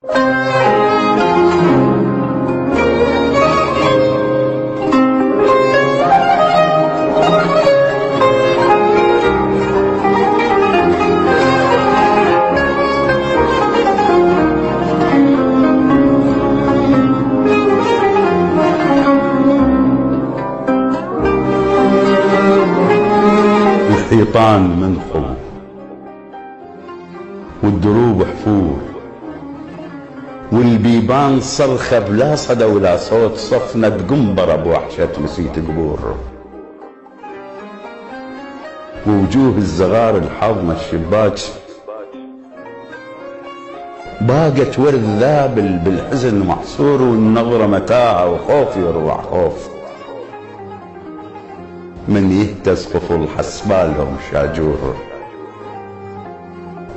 الحيطان منخل والدروب حفور والبيبان صرخة بلا صدى ولا صوت، صفنة قنبرة بوحشة نسيت قبور، ووجوه الزغار الحاضنة الشباك باقت ورد ذابل بالحزن محصور، والنظرة متاعة وخوف يروع خوف، من يهتز قفل حسبالهم شاجور،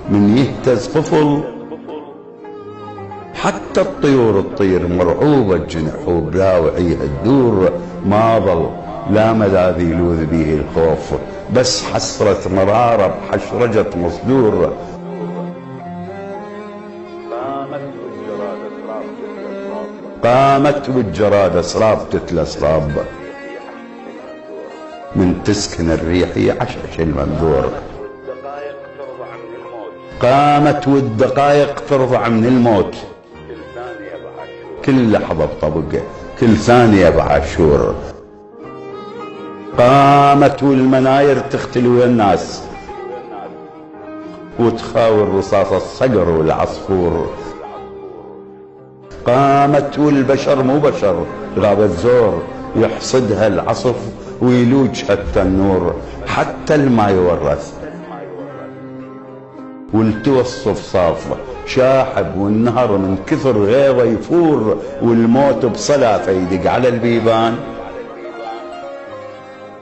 من يهتز قفل حتى الطيور تطير مرعوبة الجنح وبلاوعيها تدور، ما ظل لا ملاذ يلوذ به الخوف، بس حسرة مرارة بحشرجة مصدور. قامت والجراد اسراب تتلى اسراب، من تسكن الريح يعشش المنذور. قامت والدقائق ترضع من الموت، كل لحظة بطبقة كل ثانية بعاشور. قامت والمناير تختل ويا الناس وتخاور رصاص الصقر والعصفور. قامت والبشر مو بشر، غاب الزور يحصدها العصف ويلوجها التنور، حتى الماء يورث والتوى الصفصاف شاحب، والنهر من كثر غيظه يفور، والموت بصلافه يدق على البيبان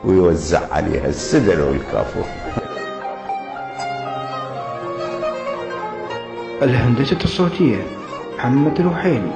ويوزع عليها السدر والكافور. الهندسة الصوتية محمد الوحيني.